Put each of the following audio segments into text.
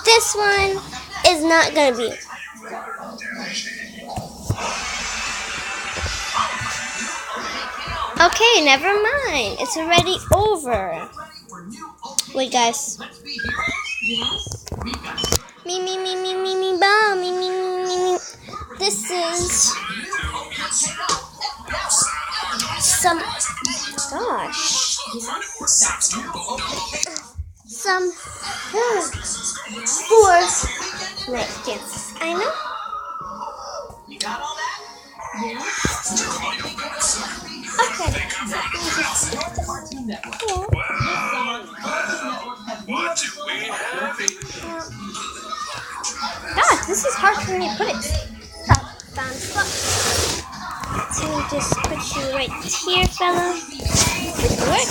this one is not gonna be. Okay, never mind. It's already over. Wait, guys. Me, bow, me. This is some. Gosh. Some fornite dances. I know. You got all that? Yeah. Okay. God, this is hard for me to put it. Found a spot. So we just put you right here, fella. Good work.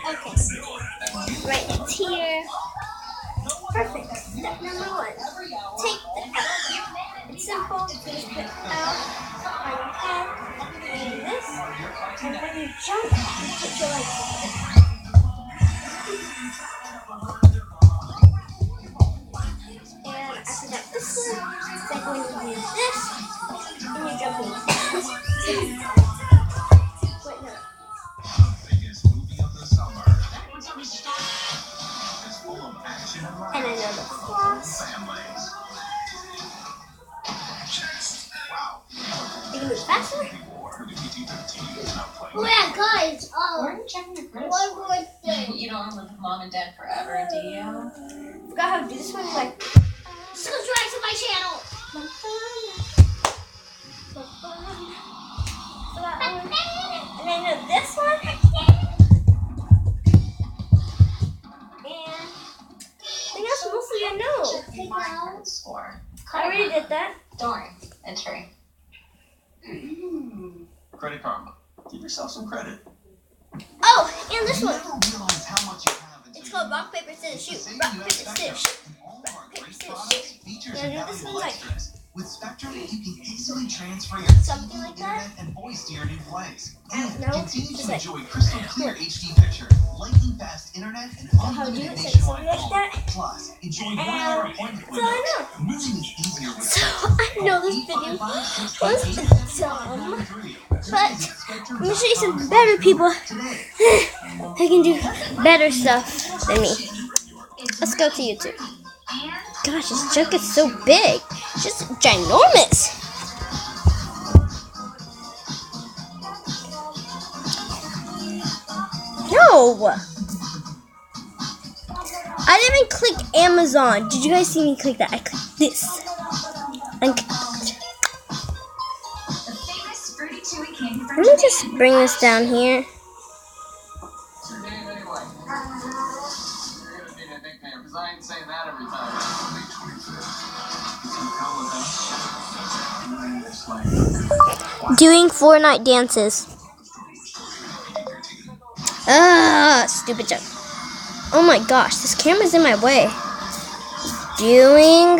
Okay. Right here. Perfect. Step number 1. Take the out. It's simple. Just put out on your head. And this. And when you jump, you put your legs up. And after that, this one. Then when you do this, and you're jumping. Wait, no. And another floss. You can move faster. Oh yeah, guys. We're checking your credit One score. more thing. You don't live with mom and dad forever, do you? Forgot how to do this one. Like, subscribe to my channel. And I know this one. I guess mostly I know. Check my credit score. I already did that. Don't worry. Entering. Credit Karma. Give yourself some credit. Oh, and this one. You don't realize how much you have until It's called rock, paper, scissors, shoot. Rock, paper, scissors, shoot. Rock, paper, scissors, shoot. Features Yeah, and I know this valuable one, like, extras. With Spectrum, you can easily transfer your something like that. internet and voice to your new place. I don't And know. continue Just to like, enjoy crystal clear HD picture, lightning fast internet, and how do unlimited it? Like nationwide something like calling. that. Plus, enjoy And one-hour appointment so I know. windows. Moving is easier with So I know this video was dumb, but I'm gonna show you some better people that can do better stuff than me. Let's go to YouTube. Gosh, this junk is so big. It's just ginormous. No! I didn't even click Amazon. Did you guys see me click that? I clicked this. Let me just bring this down here. Doing fornite dances. Stupid joke. Oh my gosh, this camera's in my way. Doing.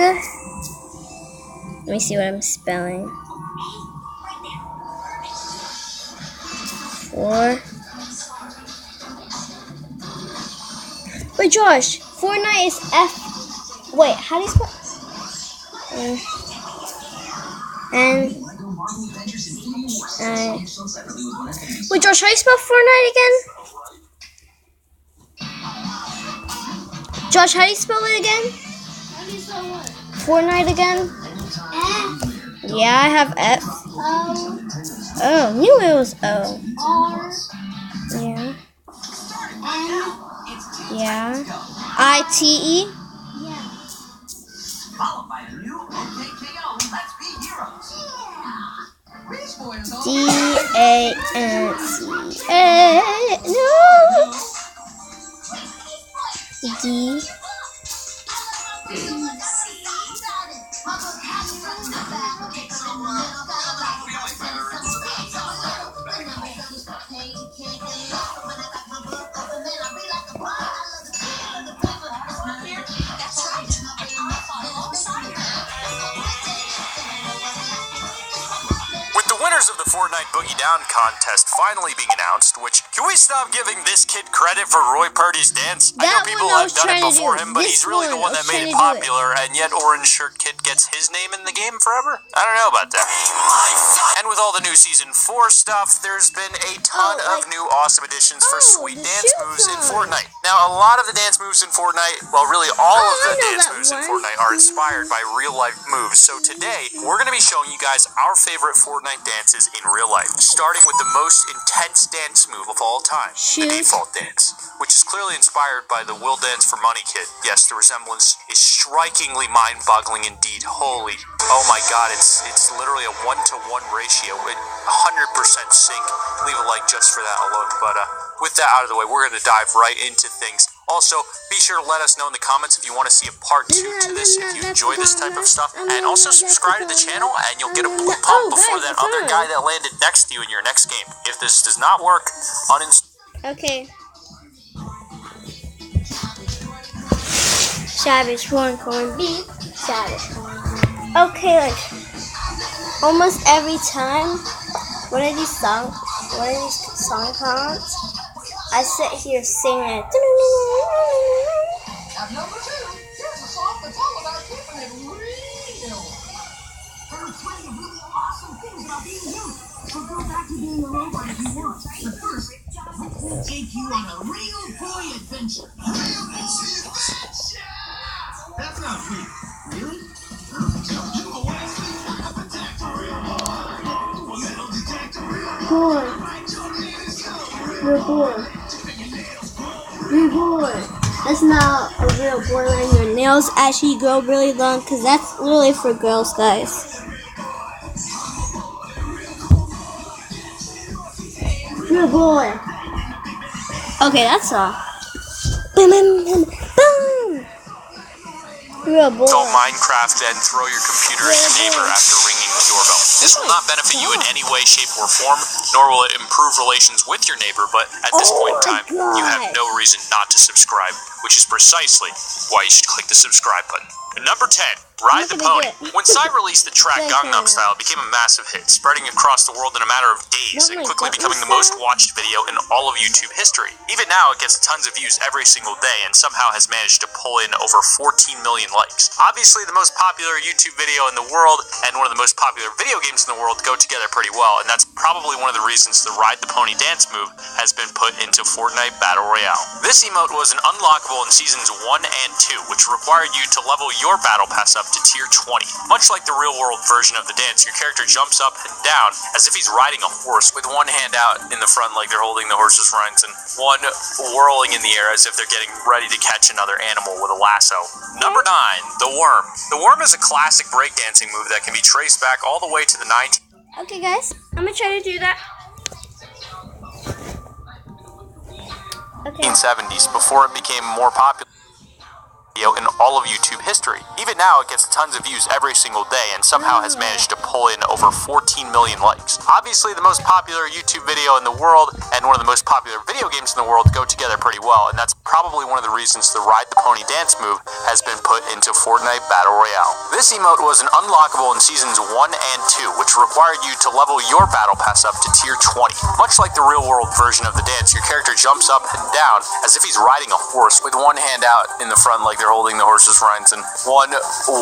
Let me see what I'm spelling. Wait, Josh. Fortnite is F. Wait, how do you spell? Wait, Josh, how do you spell Fortnite again? Josh, how do you spell it again? How do you spell what? Fortnite again? F. Yeah, I have F. O. Oh, knew it was O. R. Yeah. N. Yeah. I-T-E. Yeah. Followed by a new OKKO, Let's Be Heroes. These boys all D-A-N-C-A. No. D. With the winners of the Fortnite Boogie Down contest finally being announced, which Can we stop giving this kid credit for Roy Purdy's dance? I know people have done it before him, but he's really the one that made it popular, and yet Orange Shirt Kid gets his name in the game forever? I don't know about that. And with all the new Season 4 stuff, there's been a ton of new awesome additions for sweet dance moves in Fortnite. Now, a lot of the dance moves in Fortnite, well, really all of the dance moves in Fortnite are inspired by real-life moves. So today, we're going to be showing you guys our favorite Fortnite dances in real life, starting with the most intense dance move of all time, the default dance, which is clearly inspired by the Will Dance for Money kid. Yes, the resemblance is strikingly mind-boggling indeed. Holy, oh my god, it's literally a 1-to-1 ratio, 100% sync. Leave a like just for that alone, but with that out of the way, we're going to dive right into things. Also, be sure to let us know in the comments if you want to see a part 2 to this, if you enjoy this type of stuff, and also subscribe to the channel, and you'll get a blue pump before that other guy that landed next to you in your next game. If this does not work, uninstall. Okay. Savage corn beef. Savage corn. Okay, like almost every time one of these song comes, I sit here singing. At number 2, here's a song that's all about keeping it real. There's plenty of really awesome things about being human. So go back to being a robot if you want. But first, we'll take you on a real boy adventure. Real boy adventure! That's not me. Really? Real boy. That's not a real boy when your nails actually grow really long, because that's really for girls, guys. Real boy. Okay, that's all. Boom. Real boy. Don't Minecraft and throw your computer at your neighbor after ringing the doorbell. This will not benefit you in any way, shape, or form, nor will it improve relations with your neighbor, but at this point in time, you have no reason not to subscribe, which is precisely why you should click the subscribe button. And number 10, Ride the Pony. When Psy released the track Gangnam Style, it became a massive hit, spreading across the world in a matter of days and quickly becoming the most watched video in all of YouTube history. Even now, it gets tons of views every single day and somehow has managed to pull in over 14 million likes. Obviously, the most popular YouTube video in the world and one of the most popular video games in the world go together pretty well, and that's probably one of the reasons the Ride the Pony dance move has been put into Fortnite Battle Royale. This emote was an unlockable in Seasons 1 and 2, which required you to level your battle pass up to tier 20. Much like the real-world version of the dance, your character jumps up and down as if he's riding a horse, with one hand out in the front like they're holding the horse's reins, and one whirling in the air as if they're getting ready to catch another animal with a lasso. Number 9, the Worm. The Worm is a classic breakdancing move that can be traced back all the way to the 19... Okay, guys, I'm gonna try to do that. Okay. 1970s, before it became more popular in all of YouTube history. Even now, it gets tons of views every single day and somehow has managed to pull in over 14 million likes. Obviously, the most popular YouTube video in the world and one of the most popular video games in the world go together pretty well, and that's probably one of the reasons the Ride the Pony dance move has been put into Fortnite Battle Royale. This emote was an unlockable in Seasons 1 and 2, which required you to level your battle pass up to tier 20. Much like the real-world version of the dance, your character jumps up and down as if he's riding a horse, with one hand out in the front like they're holding the horse's reins, and one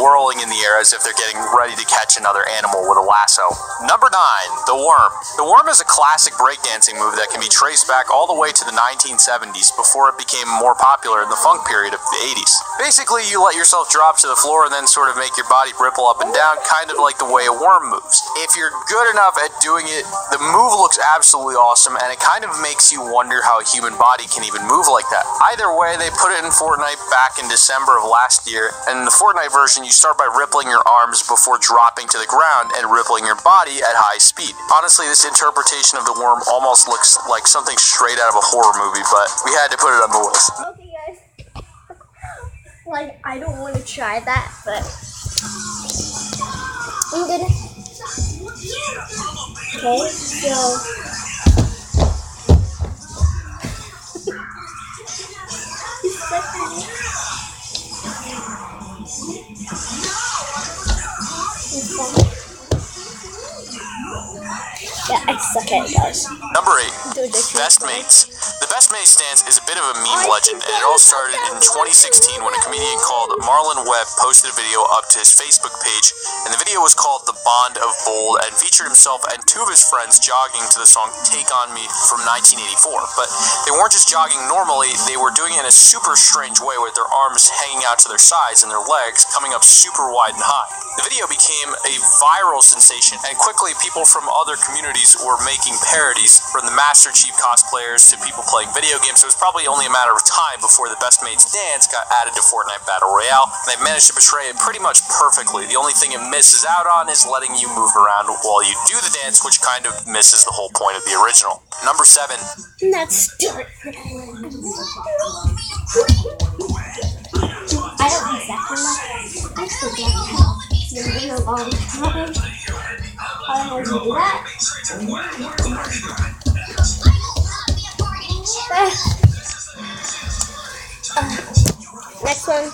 whirling in the air as if they're getting ready to catch another animal with a lasso. Number 9, the Worm. The Worm is a classic breakdancing move that can be traced back all the way to the 1970s, before it became more popular in the funk period of the 80s. Basically, you let yourself drop to the floor and then sort of make your body ripple up and down, kind of like the way a worm moves. If you're good enough at doing it, the move looks absolutely awesome, and it kind of makes you wonder how a human body can even move like that. Either way, they put it in Fortnite back in December of last year, and in the Fortnite version, you start by rippling your arms before dropping to the ground and rippling your body at high speed. Honestly, this interpretation of the worm almost looks like something straight out of a horror movie, but we had to put it on the list. Okay, guys. Like, I don't want to try that, but I'm gonna. Okay, so. Yeah, I suck at it, guys. Number 8, Do it this Best way. Mates. The Best Mates dance is a bit of a meme legend, and it all started in 2016 when a comedian called Marlon Webb posted a video up to his Facebook page, and the video was called The Bond of Bold and featured himself and 2 of his friends jogging to the song Take On Me from 1984. But they weren't just jogging normally, they were doing it in a super strange way with their arms hanging out to their sides and their legs coming up super wide and high. The video became a viral sensation, and quickly people from other communities were making parodies, from the Master Chief cosplayers to people playing video games. So it was probably only a matter of time before the Best Mates dance got added to Fortnite Battle Royale, and they managed to portray it pretty much perfectly. The only thing it misses out on is letting you move around while you do the dance, which kind of misses the whole point of the original. Number 7. Let's start. I don't exactly know. I forget how to do a long time. How do you do that? Next one.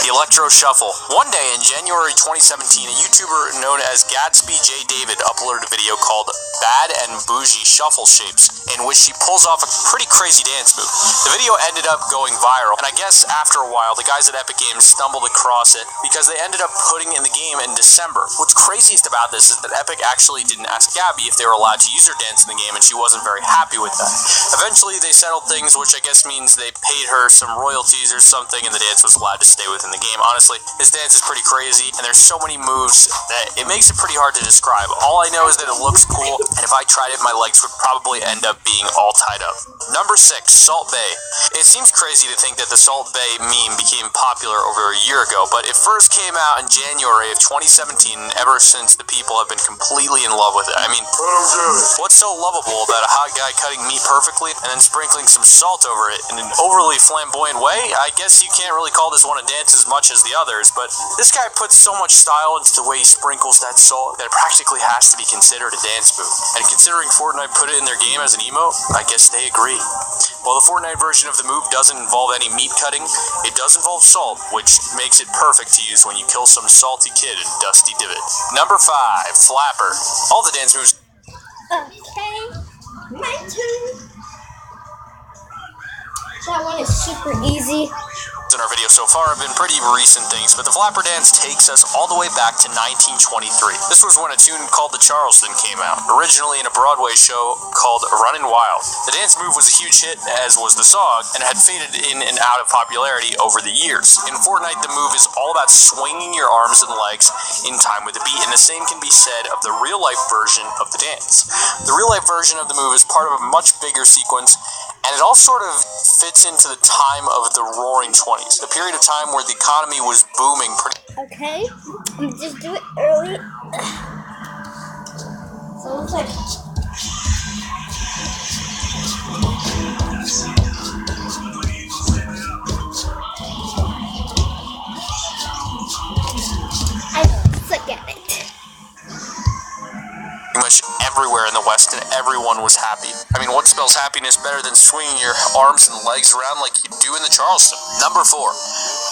The Electro Shuffle. One day in January 2017, a YouTuber known as Gatsby J. David uploaded a video called Bad and Bougie Shuffle Shapes, in which she pulls off a pretty crazy dance move. The video ended up going viral, and I guess after a while, the guys at Epic Games stumbled across it because they ended up putting it in the game in December. What's craziest about this is that Epic actually didn't ask Gabby if they were allowed to use her dance in the game, and she wasn't very happy with that. Eventually, they settled things, which I guess means they paid her some royalties or something, and the dance was allowed to stay within the game. Honestly, this dance is pretty crazy, and there's so many moves that it makes it pretty hard to describe. All I know is that it looks cool, and if I tried it, my legs would probably end up being all tied up. Number 6, Salt Bay. It seems crazy to think that the Salt Bay meme became popular over a year ago, but it first came out in January of 2017, and ever since, the people have been completely in love with it. I mean, what's so lovable about a hot guy cutting meat perfectly and then sprinkling some salt over it in an overly flamboyant way? I guess you can't really call this one a dance as much as the others, but this guy puts so much style into the way he sprinkles that salt that it practically has to be considered a dance move. And considering Fortnite put it in their game as an emote, I guess they agree. While the Fortnite version of the move doesn't involve any meat cutting, it does involve salt, which makes it perfect to use when you kill some salty kid in Dusty Divot. Number 5, Flapper. All the dance moves Okay. My turn. That one is super easy. in our video so far have been pretty recent things, but the flapper dance takes us all the way back to 1923. This was when a tune called the Charleston came out, originally in a Broadway show called Runnin' Wild. The dance move was a huge hit, as was the song, and had faded in and out of popularity over the years. In Fortnite, the move is all about swinging your arms and legs in time with the beat, and the same can be said of the real-life version of the dance. The real-life version of the move is part of a much bigger sequence, and it all sort of fits into the time of the Roaring 20s, the period of time where the economy was booming pretty. Okay, let me just do it early. So it looks like I suck at it. Pretty much everywhere in the West, and everyone was happy. I mean, what spells happiness better than swinging your arms and legs around like you do in the Charleston? Number 4,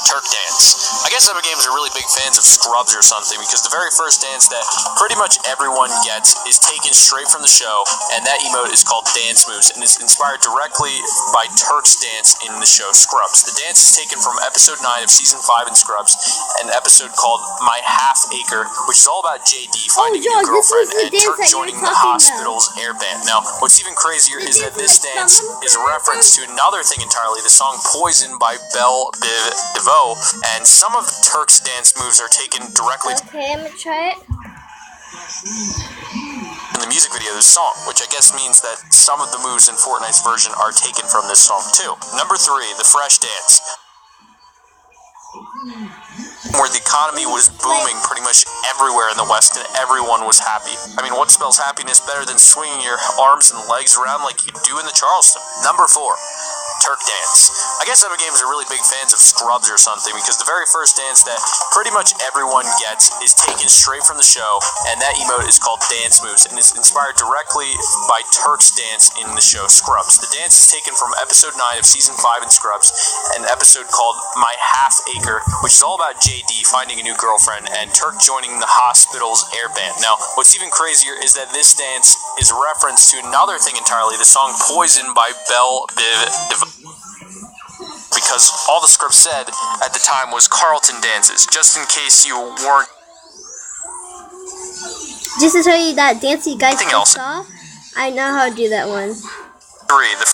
Turk dance. I guess Epic Games are really big fans of Scrubs or something, because the very first dance that pretty much everyone gets is taken straight from the show, and that emote is called Dance Moves, and is inspired directly by Turk's dance in the show Scrubs. The dance is taken from episode 9 of season 5 in Scrubs, an episode called My Half Acre, which is all about JD finding a new girlfriend and Turk joining the hospital's air band. Now, what's even crazier is that this dance is a reference to another thing entirely, the song Poison by Belle Biv DeVoe, and some of Turk's dance moves are taken directly Okay, I'm gonna try it. in the music video of this song, which I guess means that some of the moves in Fortnite's version are taken from this song too. Number 3, the Fresh dance, where the economy was booming pretty much everywhere in the West, and everyone was happy. I mean, what spells happiness better than swinging your arms and legs around like you do in the Charleston? Number 4, Turk dance. I guess Epic Games are really big fans of Scrubs or something, because the very first dance that pretty much everyone gets is taken straight from the show, and that emote is called Dance Moves, and is inspired directly by Turk's dance in the show Scrubs. The dance is taken from episode 9 of season 5 in Scrubs, an episode called My Half Acre, which is all about JD finding finding a new girlfriend, and Turk joining the hospital's air band. Now, what's even crazier is that this dance is a reference to another thing entirely, the song Poison by Belle Biv DeVoe. Because all the script said at the time was Carlton dances, just in case you weren't. Just to tell you that dance you guys Anything else? saw, I know how to do that one. 3, the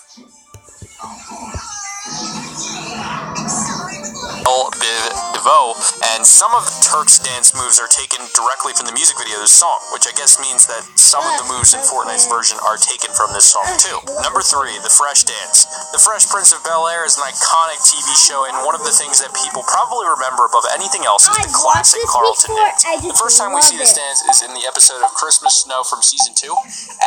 Belle Biv DeVoe, and some of Turk's dance moves are taken directly from the music video of this song, which I guess means that some of the moves in Fortnite's version are taken from this song too. Number 3, the Fresh Dance. The Fresh Prince of Bel-Air is an iconic TV show, and one of the things that people probably remember above anything else is the classic Carlton dance. The first time we see this dance is in the episode of Christmas Snow from season 2,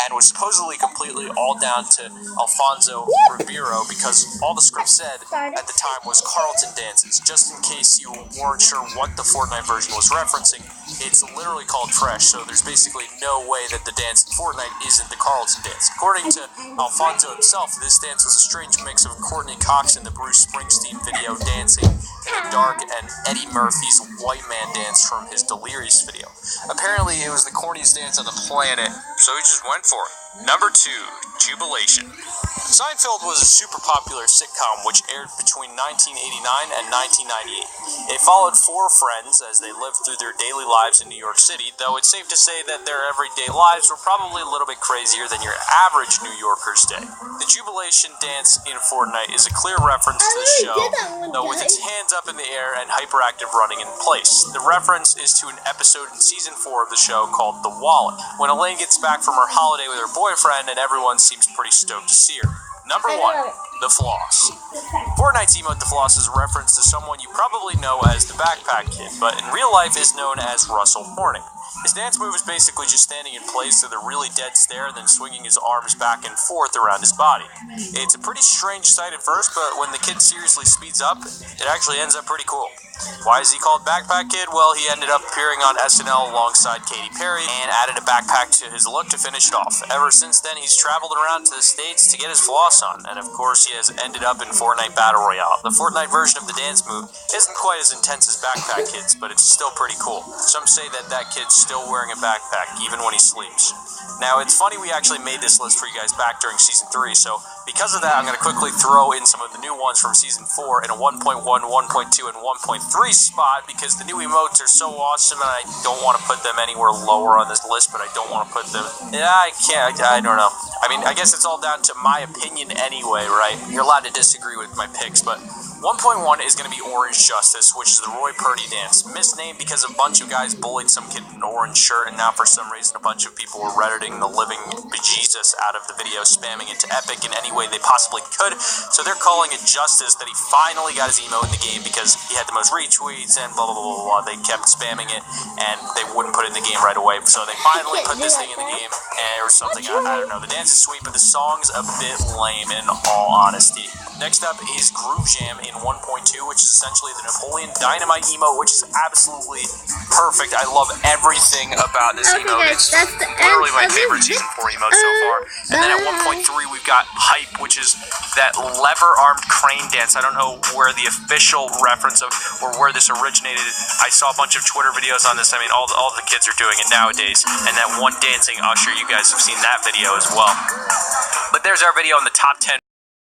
and was supposedly completely all down to Alfonso Ribeiro, because all the script said at the time was Carlton dances. Just in case you weren't sure what the Fortnite version was referencing, it's literally called Fresh, so there's basically no way that the dance in Fortnite isn't the Carlton dance. According to Alfonso himself, this dance was a strange mix of Courtney Cox in the Bruce Springsteen video dancing in the dark and Eddie Murphy's White Man dance from his Delirious video. Apparently, it was the corniest dance on the planet, so he just went for it. Number 2, Jubilation. Seinfeld was a super popular sitcom which aired between 1989 and 1998. It followed 4 friends as they lived through their daily lives in New York City, though it's safe to say that their everyday lives were probably a little bit crazier than your average New Yorker's day. The Jubilation dance in Fortnite is a clear reference to the show, though with its hands up in the air and hyperactive running in place. The reference is to an episode in season 4 of the show called The Wallet, when Elaine gets back from her holiday with her boyfriend and everyone seems pretty stoked to see her. Number 1, the Floss. Fortnite's emote The Floss is a reference to someone you probably know as the Backpack Kid, but in real life is known as Russell Horning. His dance move is basically just standing in place with a really dead stare and then swinging his arms back and forth around his body. It's a pretty strange sight at first, but when the kid seriously speeds up, it actually ends up pretty cool. Why is he called Backpack Kid? Well, he ended up appearing on SNL alongside Katy Perry and added a backpack to his look to finish it off. Ever since then, he's traveled around to the States to get his floss on, and of course he has ended up in Fortnite Battle Royale. The Fortnite version of the dance move isn't quite as intense as Backpack Kid's, but it's still pretty cool. Some say that that kid's still wearing a backpack, even when he sleeps. Now, it's funny we actually made this list for you guys back during Season 3, so because of that, I'm going to quickly throw in some of the new ones from Season 4 in a 1.1, 1.2, and 1.3 spot, because the new emotes are so awesome, and I don't want to put them anywhere lower on this list, but I don't want to put them... I don't know. I mean, I guess it's all down to my opinion anyway, right? You're allowed to disagree with my picks, but 1.1 is going to be Orange Justice, which is the Roy Purdy dance. Misnamed because a bunch of guys bullied some kid in an orange shirt, and now for some reason a bunch of people were redditing the living bejesus out of the video, spamming it to Epic in any way they possibly could. So they're calling it justice that he finally got his emote in the game because he had the most retweets and blah, blah, blah, blah, blah. They kept spamming it, and they wouldn't put it in the game right away. So they finally put this thing in the game, or something. I don't know. The dance is sweet, but the song's a bit lame in all honesty. Next up is Groove Jam in 1.2, which is essentially the Napoleon Dynamite emote, which is absolutely perfect. I love everything about this emote. It's literally my favorite Season 4 emote so far. And then at 1.3, we've got Hype, which is that lever-armed crane dance. I don't know where the official reference of, or where this originated. I saw a bunch of Twitter videos on this. I mean, all the kids are doing it nowadays. And that one dancing Usher, you guys have seen that video as well. But there's our video on the top 10